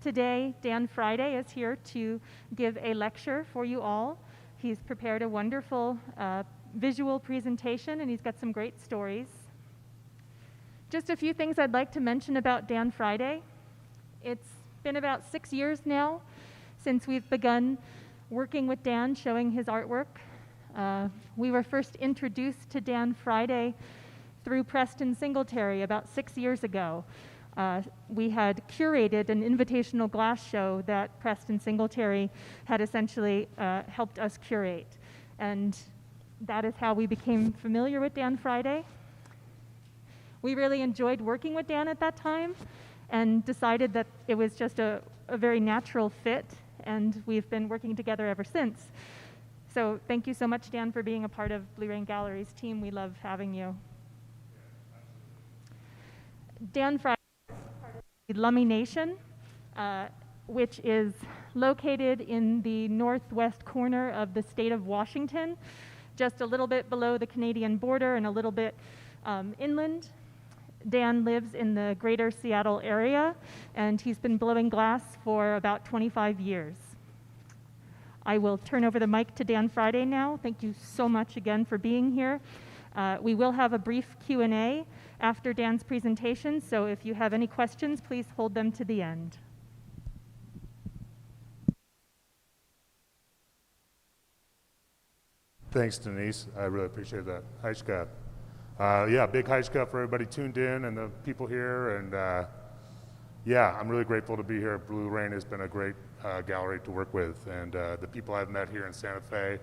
Today, Dan Friday is here to give a lecture for you all. He's prepared a wonderful visual presentation, and he's got some great stories. Just a few things I'd like to mention about Dan Friday. It's been about 6 years now since we've begun working with Dan, showing his artwork. We were first introduced to Dan Friday through Preston Singletary about 6 years ago. We had curated an invitational glass show that Preston Singletary had essentially helped us curate. And that is how we became familiar with Dan Friday. We really enjoyed working with Dan at that time and decided that it was just a very natural fit, and we've been working together ever since. So thank you so much, Dan, for being a part of BlueRainGallery's team. We love having you. Dan Friday is part of the Lummi Nation, which is located in the northwest corner of the state of Washington, just a little bit below the Canadian border and a little bit inland. Dan lives in the greater Seattle area, and he's been blowing glass for about 25 years. I will turn over the mic to Dan Friday now. Thank you so much again for being here. We will have a brief Q&A after Dan's presentation, so if you have any questions, please hold them to the end. Thanks, Denise. I really appreciate that. Haishka. Big Haishka for everybody tuned in and the people here. And I'm really grateful to be here. Blue Rain has been a great gallery to work with. And the people I've met here in Santa Fe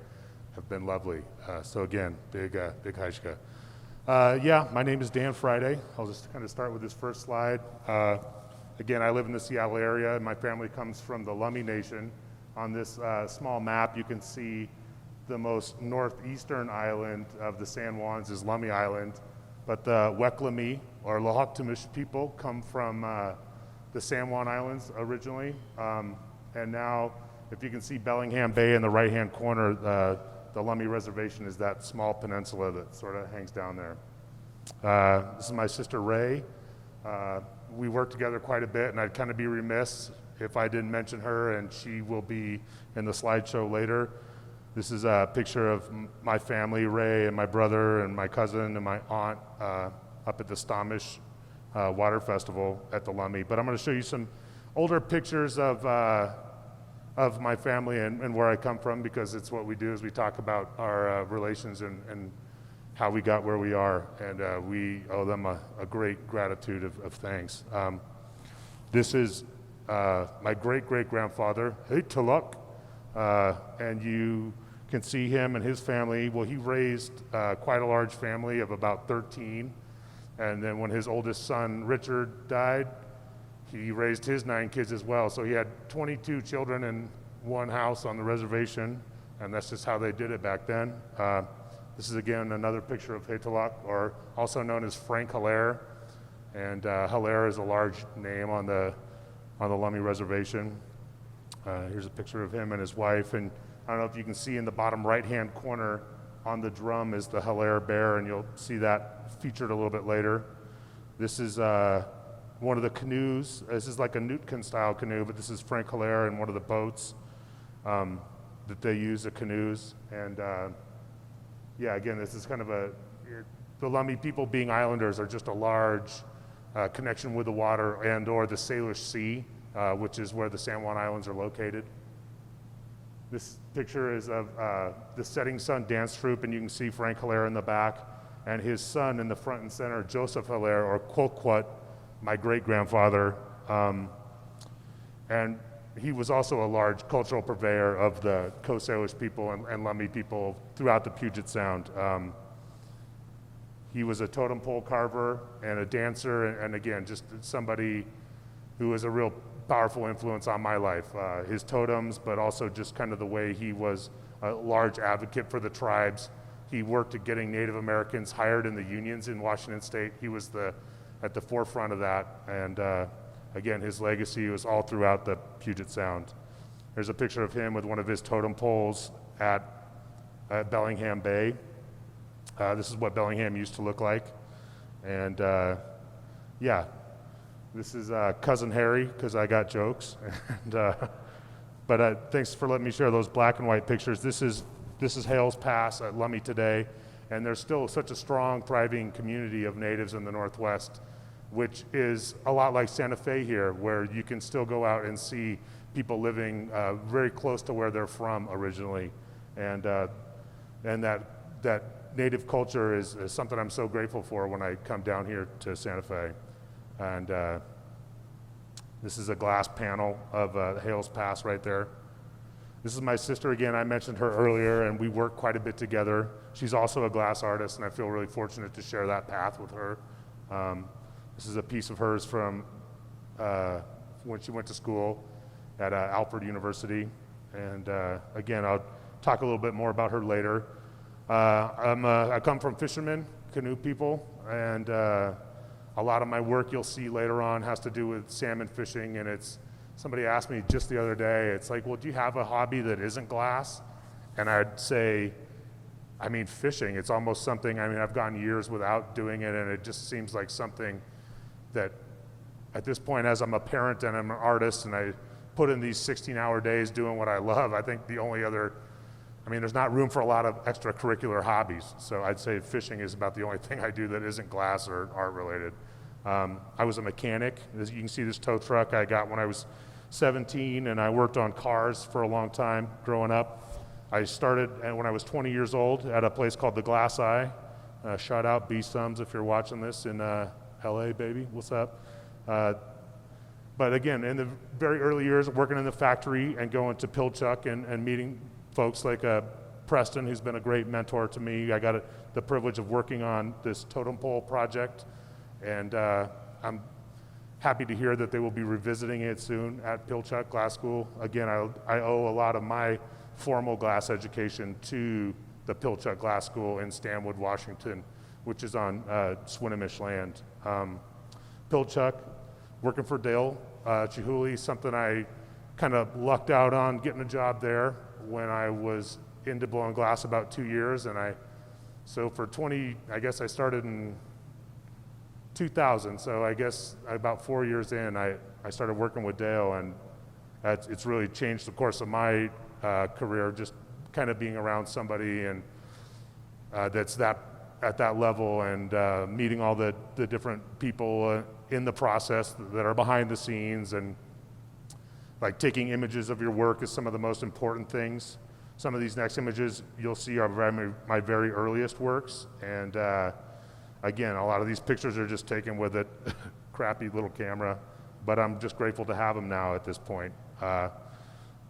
have been lovely. So again, big Haishka. My name is Dan Friday. I'll just kind of start with this first slide. Again, I live in the Seattle area. My family comes from the Lummi Nation. On this small map, you can see the most northeastern island of the San Juans is Lummi Island, but the Weklami or Lhoktamish people come from the San Juan Islands originally, and now if you can see Bellingham Bay in the right-hand corner, the Lummi Reservation is that small peninsula that sort of hangs down there. This is my sister Ray. We work together quite a bit, and I'd kind of be remiss if I didn't mention her, and she will be in the slideshow later. This is a picture of my family, Ray and my brother and my cousin and my aunt up at the Stommish Water Festival at the Lummi. But I'm going to show you some older pictures of my family and where I come from, because it's what we do is we talk about our relations and how we got where we are, and we owe them a great gratitude of thanks. This is my great-great-grandfather, Hilaire, and you can see him and his family. Well, he raised quite a large family of about 13, and then when his oldest son, Richard, died, he raised his 9 kids as well. So he had 22 children in one house on the reservation, and that's just how they did it back then. This is again another picture of Hilaire, or also known as Frank Hilaire, and Hilaire is a large name on the Lummi Reservation. Here's a picture of him and his wife, and I don't know if you can see in the bottom right-hand corner on the drum is the Hilaire Bear, and you'll see that featured a little bit later. This is one of the canoes. This is like a Nootkan-style canoe, but this is Frank Hilaire and one of the boats that they use, the canoes. And again, this is kind of the Lummi people, being islanders, are just a large connection with the water and or the Salish Sea, which is where the San Juan Islands are located. This picture is of the Setting Sun Dance Troupe, and you can see Frank Hilaire in the back, and his son in the front and center, Joseph Hilaire, or Quoquot, my great-grandfather. And he was also a large cultural purveyor of the Coast Salish people and Lummi people throughout the Puget Sound. He was a totem pole carver and a dancer, and again, just somebody who was a real powerful influence on my life. His totems, but also just kind of the way he was a large advocate for the tribes. He worked at getting Native Americans hired in the unions in Washington State. He was at the forefront of that, and again, his legacy was all throughout the Puget Sound. There's a picture of him with one of his totem poles at Bellingham Bay. This is what Bellingham used to look like, and This is Cousin Harry, because I got jokes. And, but thanks for letting me share those black and white pictures. This is Hales Pass at Lummi today, and there's still such a strong, thriving community of natives in the Northwest, which is a lot like Santa Fe here, where you can still go out and see people living very close to where they're from originally. And that native culture is something I'm so grateful for when I come down here to Santa Fe. And this is a glass panel of Hales Pass right there. This is my sister again. I mentioned her earlier, and we work quite a bit together. She's also a glass artist, and I feel really fortunate to share that path with her. This is a piece of hers from when she went to school at Alfred University. And again, I'll talk a little bit more about her later. I come from fishermen, canoe people, and a lot of my work you'll see later on has to do with salmon fishing. And somebody asked me just the other day, it's like, well, do you have a hobby that isn't glass? And I'd say, I mean, fishing. It's almost something, I mean, I've gone years without doing it, and it just seems like something that at this point, as I'm a parent and I'm an artist and I put in these 16-hour days doing what I love, I think the only other, I mean, there's not room for a lot of extracurricular hobbies. So I'd say fishing is about the only thing I do that isn't glass or art related. I was a mechanic. As you can see this tow truck I got when I was 17, and I worked on cars for a long time growing up. I started when I was 20 years old at a place called the Glass Eye. Shout out B-Sums if you're watching this in LA, baby, what's up? But again, in the very early years, working in the factory and going to Pilchuck and meeting folks like Preston, who's been a great mentor to me. I got the privilege of working on this totem pole project, and I'm happy to hear that they will be revisiting it soon at Pilchuck Glass School. Again, I owe a lot of my formal glass education to the Pilchuck Glass School in Stanwood, Washington, which is on Swinomish land. Pilchuck, working for Dale Chihuly, something I kind of lucked out on getting a job there when I was into blowing glass about 2 years. And so for 20, I guess I started in 2000, so I guess about 4 years in, I started working with Dale, and it's really changed the course of my career, just kind of being around somebody and that's at that level, and meeting all the different people in the process that are behind the scenes, and like taking images of your work is some of the most important things. Some of these next images you'll see are my very earliest works, and again, a lot of these pictures are just taken with a crappy little camera, but I'm just grateful to have them now at this point.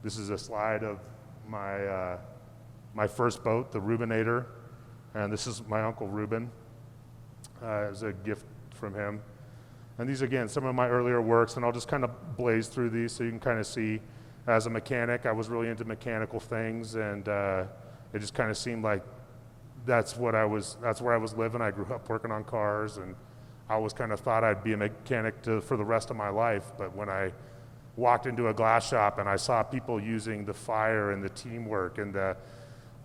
This is a slide of my first boat, the Rubinator, and this is my Uncle Reuben. It was a gift from him. And these, again, some of my earlier works, and I'll just kind of blaze through these so you can kind of see. As a mechanic, I was really into mechanical things, and it just kind of seemed like that's where I was living. I grew up working on cars, and I always kind of thought I'd be a mechanic for the rest of my life. But when I walked into a glass shop and I saw people using the fire and the teamwork and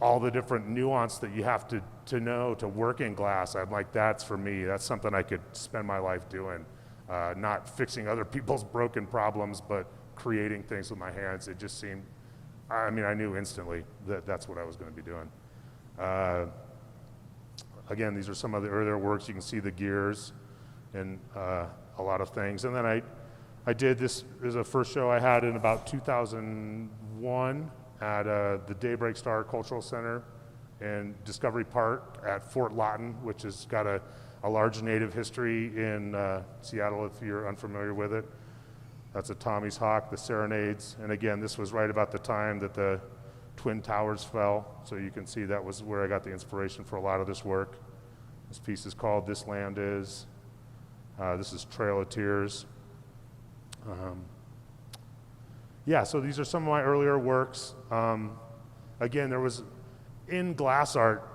all the different nuance that you have to know to work in glass, I'm like, that's for me. That's something I could spend my life doing. Not fixing other people's broken problems, but creating things with my hands. It just seemed, I mean, I knew instantly that that's what I was going to be doing. Again, these are some of the earlier works. You can see the gears and a lot of things. And then I did this is a first show I had in about 2001 at the Daybreak Star Cultural Center in Discovery Park at Fort Lawton, which has got a large native history in Seattle, if you're unfamiliar with it. That's a Tommy's Hawk, the Serenades. And again, this was right about the time that the Twin Towers fell. So you can see that was where I got the inspiration for a lot of this work. This piece is called This Land Is. This is Trail of Tears. Yeah, so these are some of my earlier works. Again, there was, in glass art,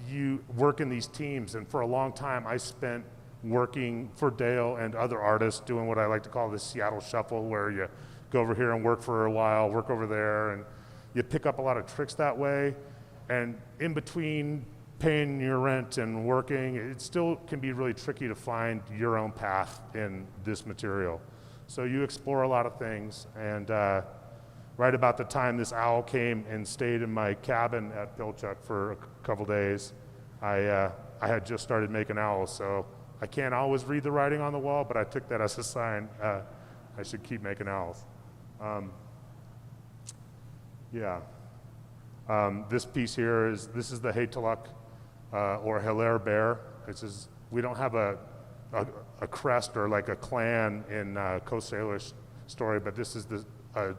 you work in these teams, and for a long time I spent working for Dale and other artists doing what I like to call the Seattle Shuffle, where you go over here and work for a while, work over there, and you pick up a lot of tricks that way. And in between paying your rent and working, it still can be really tricky to find your own path in this material. So you explore a lot of things, and right about the time this owl came and stayed in my cabin at Pilchuck for a couple days, I had just started making owls, so I can't always read the writing on the wall, but I took that as a sign I should keep making owls. This piece here this is the Haytaluk or Hilaire Bear. We don't have a crest or like a clan in Coast Salish story, but this is the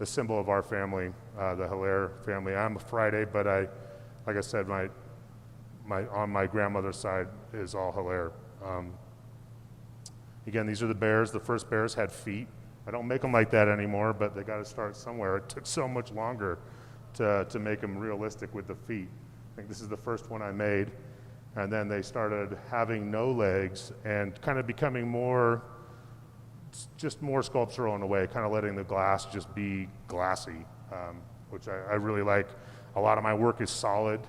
symbol of our family, the Hilaire family. I'm a Friday, but like I said, on my grandmother's side is all Hilaire. Again, these are the bears. The first bears had feet. I don't make them like that anymore, but they got to start somewhere. It took so much longer to make them realistic with the feet. I think this is the first one I made. And then they started having no legs and kind of becoming just more sculptural in a way, kind of letting the glass just be glassy, which I really like. A lot of my work is solid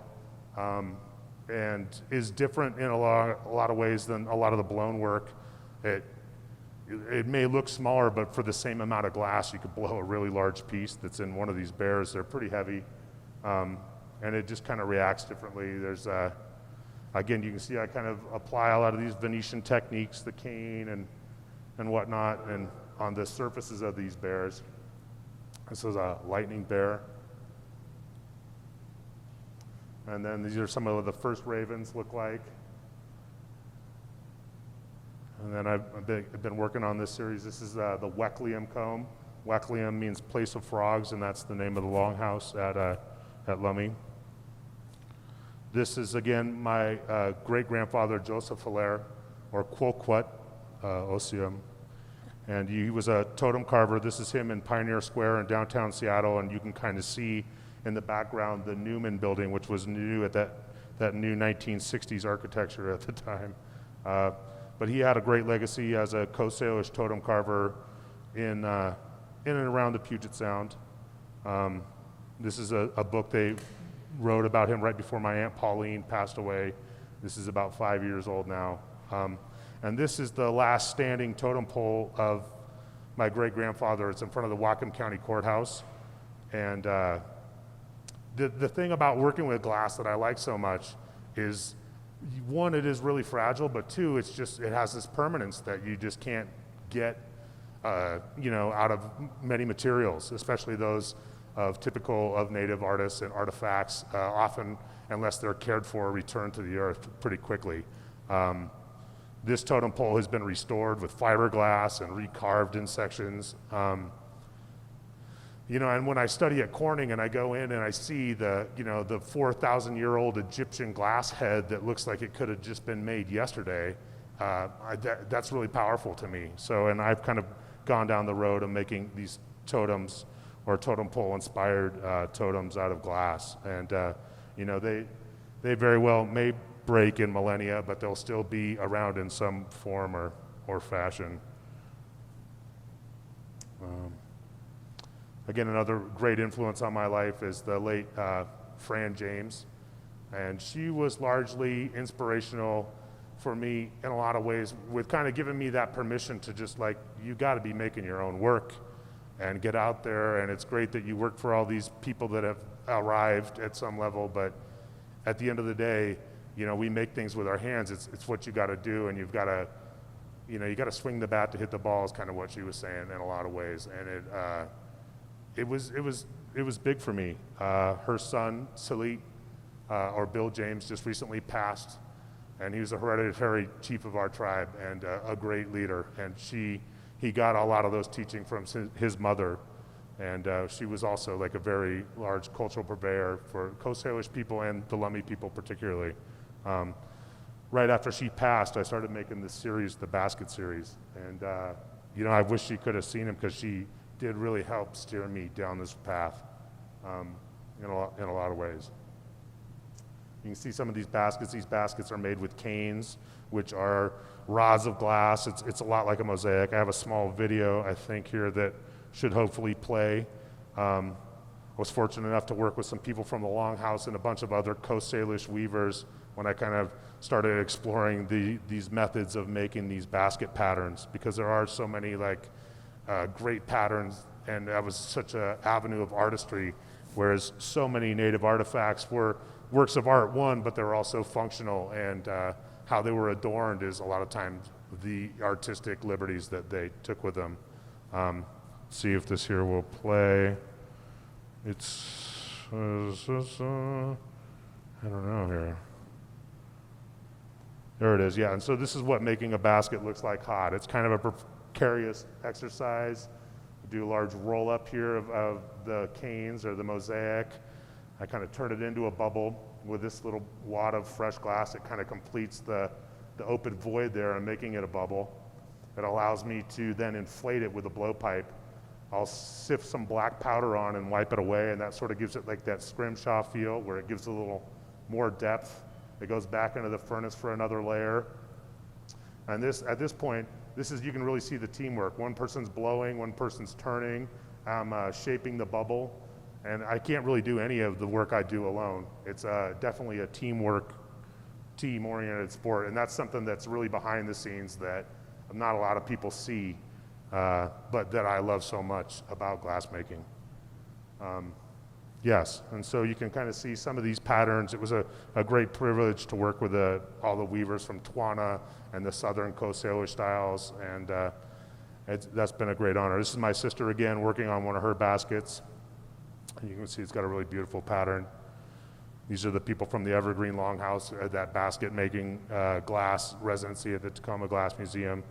and is different in a lot of ways than a lot of the blown work. It may look smaller, but for the same amount of glass, you could blow a really large piece that's in one of these bears. They're pretty heavy, and it just kind of reacts differently. There's, again, you can see I kind of apply a lot of these Venetian techniques, the cane and whatnot, and on the surfaces of these bears. This is a lightning bear. And then these are some of the first ravens look like. And then I've been working on this series. This is the Wecklium comb. Wecklium means place of frogs, and that's the name of the Longhouse at Lummi. This is, again, my great-grandfather, Joseph Hilaire, or Quoquet Osium. And he was a totem carver. This is him in Pioneer Square in downtown Seattle, and you can kind of see in the background the Newman building, which was new at that new 1960s architecture at the time. But he had a great legacy as a Coast Salish totem carver in and around the Puget Sound. This is a book they wrote about him right before my Aunt Pauline passed away. This is about 5 years old now. And this is the last standing totem pole of my great-grandfather. It's in front of the Whatcom County Courthouse. And the thing about working with glass that I like so much is, one, it is really fragile, but two, it has this permanence that you just can't get, out of many materials, especially those typical of native artists and artifacts, often, unless they're cared for, return to the earth pretty quickly. This totem pole has been restored with fiberglass and recarved in sections. And when I study at Corning and I go in and I see the 4,000-year-old Egyptian glass head that looks like it could have just been made yesterday, that's really powerful to me. So, and I've kind of gone down the road of making these totems or totem pole inspired totems out of glass. And, they very well may break in millennia, but they'll still be around in some form or fashion. Again, another great influence on my life is the late Fran James. And she was largely inspirational for me in a lot of ways, with kind of giving me that permission to just you gotta be making your own work and get out there. And it's great that you work for all these people that have arrived at some level, but at the end of the day, we make things with our hands. It's what you gotta do, and you've gotta, you gotta swing the bat to hit the ball is kind of what she was saying in a lot of ways. And it was big for me. Her son, Salit, or Bill James, just recently passed, and he was a hereditary chief of our tribe and a great leader. And he got a lot of those teaching from his mother, and she was also a very large cultural purveyor for Coast Salish people and the Lummi people particularly. Right after she passed, I started making this series, the Basket series, and I wish she could have seen him, because she did really help steer me down this path in a lot of ways. You can see some of these baskets. These baskets are made with canes, which are rods of glass. It's a lot like a mosaic. I have a small video, I think, here that should hopefully play. was fortunate enough to work with some people from the Longhouse and a bunch of other Coast Salish weavers when I kind of started exploring these methods of making these basket patterns, because there are so many great patterns, and that was such an avenue of artistry, whereas so many native artifacts were works of art, but they're also functional, and how they were adorned is a lot of times the artistic liberties that they took with them. See if this here will play. It's, I don't know here. There it is, yeah. And so this is what making a basket looks like hot. It's kind of a precarious exercise. Do a large roll up here of the canes or the mosaic. I kind of turn it into a bubble with this little wad of fresh glass. It kind of completes the open void there and making it a bubble. It allows me to then inflate it with a blowpipe. I'll sift some black powder on and wipe it away, and that sort of gives it like that scrimshaw feel where it gives a little more depth. It goes back into the furnace for another layer. And at this point, you can really see the teamwork. One person's blowing, one person's turning. I'm shaping the bubble, and I can't really do any of the work I do alone. It's definitely a team-oriented sport, and that's something that's really behind the scenes that not a lot of people see, but that I love so much about glassmaking. Yes, and so you can kind of see some of these patterns. It was a great privilege to work with all the weavers from Twana and the Southern Coast Salish styles, and that's been a great honor. This is my sister again working on one of her baskets, and you can see it's got a really beautiful pattern. These are the people from the Evergreen Longhouse at that basket making glass residency at the Tacoma Glass Museum.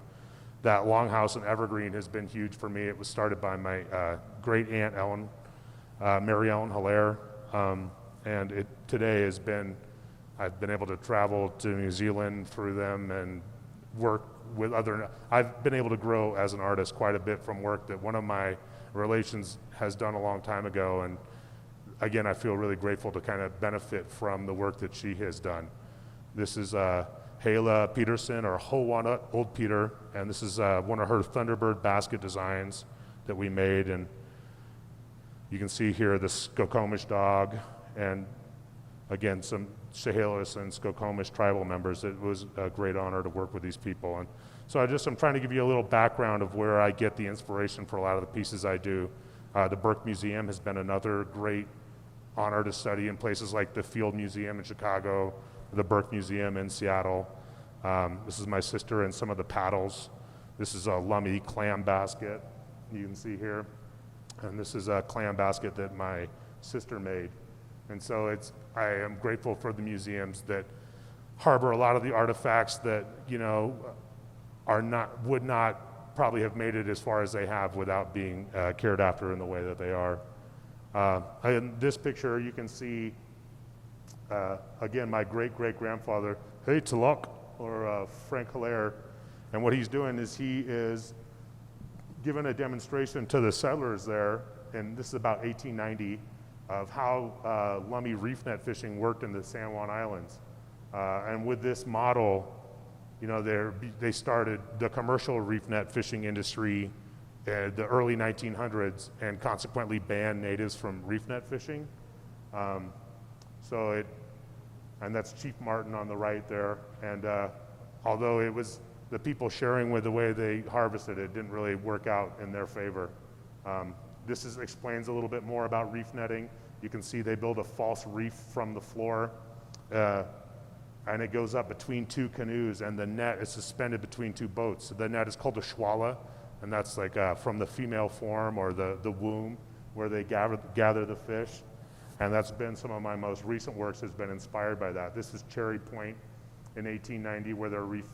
That Longhouse in Evergreen has been huge for me. It was started by my great aunt Ellen, Mary Ellen Hilaire, and today I've been able to travel to New Zealand through them and work with I've been able to grow as an artist quite a bit from work that one of my relations has done a long time ago, and again, I feel really grateful to kind of benefit from the work that she has done. This is Hala Peterson, or Howana Old Peter, and this is one of her Thunderbird basket designs that we made, and you can see here the Skokomish dog, and again, some Chehalis and Skokomish tribal members. It was a great honor to work with these people. And so I'm trying to give you a little background of where I get the inspiration for a lot of the pieces I do. The Burke Museum has been another great honor to study in places like the Field Museum in Chicago, the Burke Museum in Seattle. This is my sister and some of the paddles. This is a Lummi clam basket you can see here. And this is a clam basket that my sister made. And so I am grateful for the museums that harbor a lot of the artifacts that, would not probably have made it as far as they have without being cared after in the way that they are. In this picture, you can see, again, my great-great-grandfather, Talok, or Frank Hilaire, and what he's doing is he is giving a demonstration to the settlers there, and this is about 1890, of how Lummi reef net fishing worked in the San Juan Islands. And with this model, they started the commercial reef net fishing industry in the early 1900s and consequently banned natives from reef net fishing. And that's Chief Martin on the right there. And although it was the people sharing with the way they harvested it didn't really work out in their favor. This explains a little bit more about reef netting. You can see they build a false reef from the floor, and it goes up between two canoes, and the net is suspended between two boats. So the net is called a shwala, and that's like from the female form or the womb where they gather the fish. And that's been some of my most recent works has been inspired by that. This is Cherry Point in 1890, where they're reef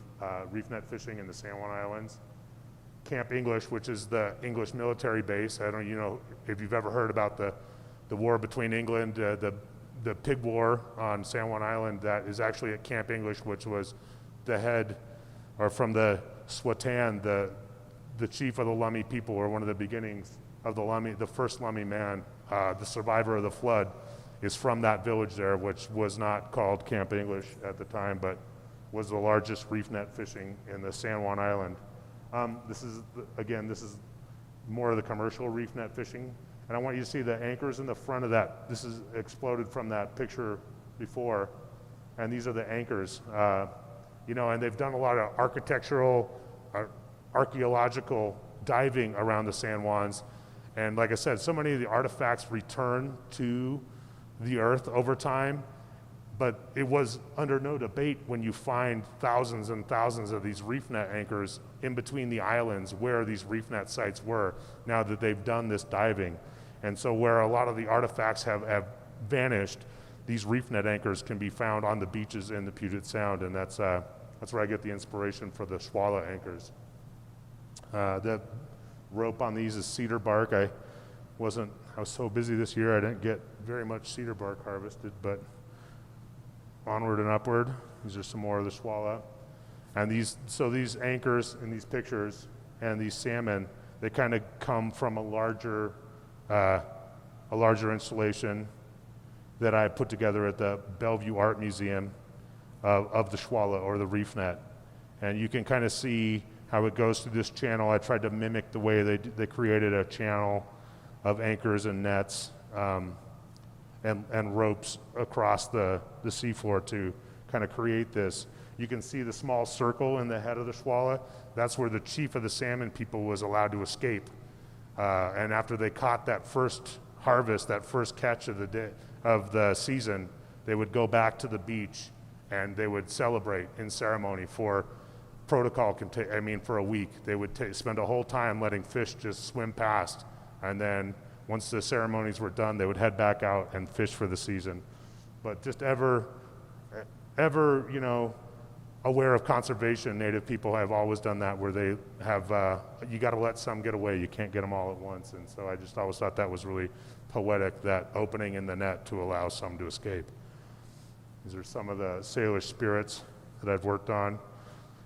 net fishing in the San Juan Islands. Camp English, which is the English military base. I don't know if you've ever heard about the war between England, the pig war on San Juan Island. That is actually at Camp English, which was the head, or from the Swatan, the chief of the Lummi people, or one of the beginnings of the Lummi, the first Lummi man, the survivor of the flood, is from that village there, which was not called Camp English at the time, but was the largest reef net fishing in the San Juan Island. This is more of the commercial reef net fishing. And I want you to see the anchors in the front of that. This is exploded from that picture before. And these are the anchors. And they've done a lot of architectural, archaeological diving around the San Juans. And like I said, so many of the artifacts return to the earth over time, but it was under no debate when you find thousands and thousands of these reef net anchors in between the islands where these reef net sites were, now that they've done this diving. And so where a lot of the artifacts have vanished, these reef net anchors can be found on the beaches in the Puget Sound, and that's where I get the inspiration for the Schwallow anchors. The rope on these is cedar bark. I was so busy this year I didn't get very much cedar bark harvested, but onward and upward. These are some more of the Schwallow. And these anchors in these pictures and these salmon, they kind of come from a larger installation that I put together at the Bellevue Art Museum of the Schwallow, or the reef net. And you can kind of see how it goes through this channel. I tried to mimic the way they created a channel of anchors and nets and ropes across the seafloor to kind of create this. You can see the small circle in the head of the Schwallow. That's where the chief of the salmon people was allowed to escape. And after they caught that first harvest, that first catch of the season, they would go back to the beach and they would celebrate in ceremony for protocol. For a week, they would spend a whole time letting fish just swim past, and then once the ceremonies were done, they would head back out and fish for the season. But just ever, aware of conservation, Native people have always done that, where they have, you got to let some get away. You can't get them all at once. And so I just always thought that was really poetic, that opening in the net to allow some to escape. These are some of the Salish spirits that I've worked on.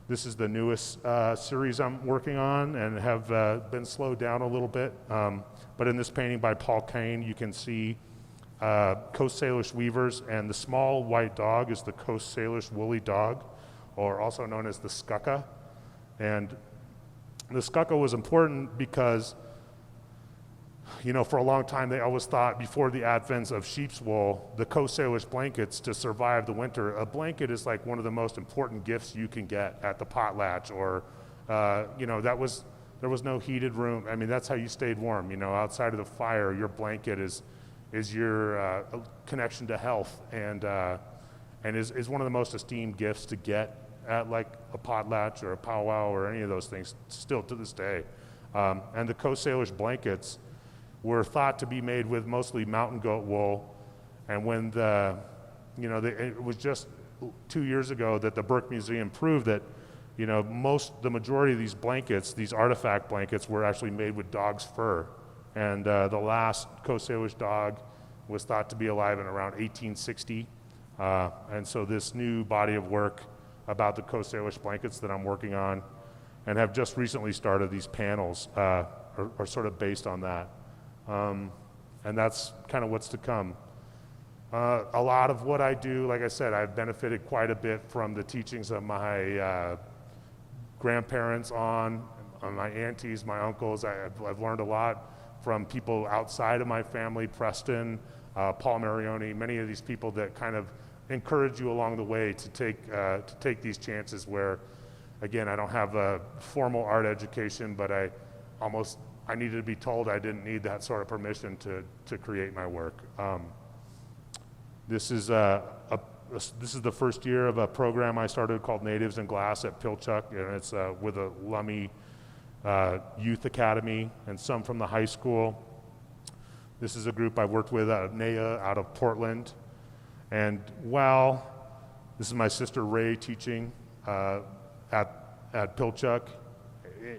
This is the newest series I'm working on, and have been slowed down a little bit. But in this painting by Paul Kane, you can see Coast Salish weavers, and the small white dog is the Coast Salish woolly dog, or also known as the skukka. And the skukka was important because, for a long time they always thought, before the advent of sheep's wool, the Coast Salish blankets, to survive the winter, a blanket is like one of the most important gifts you can get at the potlatch, or there was no heated room. That's how you stayed warm. Outside of the fire, your blanket is your connection to health, and is one of the most esteemed gifts to get at like a potlatch or a powwow or any of those things, still to this day. And the Coast Salish blankets were thought to be made with mostly mountain goat wool. And when it was just 2 years ago that the Burke Museum proved that, the majority of these blankets, these artifact blankets, were actually made with dog's fur. And the last Coast Salish dog was thought to be alive in around 1860. And so this new body of work about the Coast Salish blankets that I'm working on, and have just recently started, these panels are sort of based on that. And that's kind of what's to come. A lot of what I do, like I said, I've benefited quite a bit from the teachings of my grandparents on my aunties, my uncles. I've learned a lot from people outside of my family, Preston, Paul Marioni, many of these people that kind of encourage you along the way to take these chances where, again, I don't have a formal art education, but I needed to be told I didn't need that sort of permission to create my work. This is the first year of a program I started called Natives in Glass at Pilchuck, and it's with a Lummi Youth Academy and some from the high school. This is a group I worked with at NEA out of Portland. And this is my sister Ray teaching at Pilchuck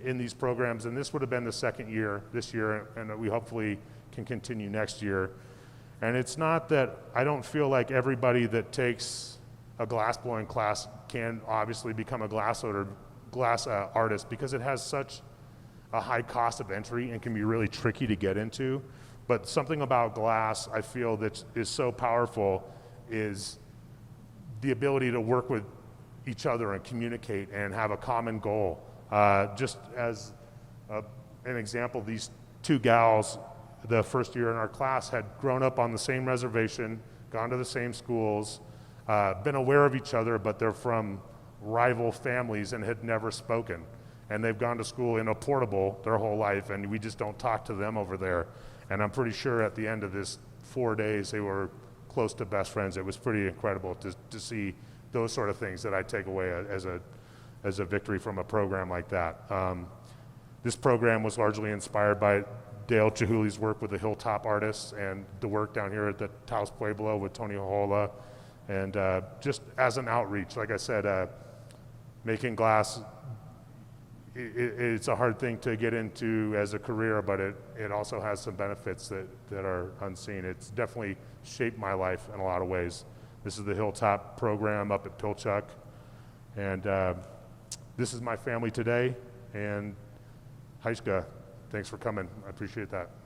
in these programs, and this would have been the second year this year, and we hopefully can continue next year. And it's not that I don't feel like everybody that takes a glassblowing class can obviously become a glass artist, because it has such a high cost of entry and can be really tricky to get into. But something about glass I feel that is so powerful is the ability to work with each other and communicate and have a common goal. Just as an example, these two gals the first year in our class had grown up on the same reservation, gone to the same schools, been aware of each other, but they're from rival families and had never spoken. And they've gone to school in a portable their whole life, and we just don't talk to them over there. And I'm pretty sure at the end of this 4 days, they were close to best friends. It was pretty incredible to see those sort of things that I take away as a victory from a program like that. This program was largely inspired by Dale Chihuli's work with the Hilltop artists and the work down here at the Taos Pueblo with Tony Hojola. And just as an outreach, like I said, making glass, it's a hard thing to get into as a career, but it also has some benefits that are unseen. It's definitely shaped my life in a lot of ways. This is the Hilltop program up at Pilchuck. And this is my family today. And Haishka, thanks for coming. I appreciate that.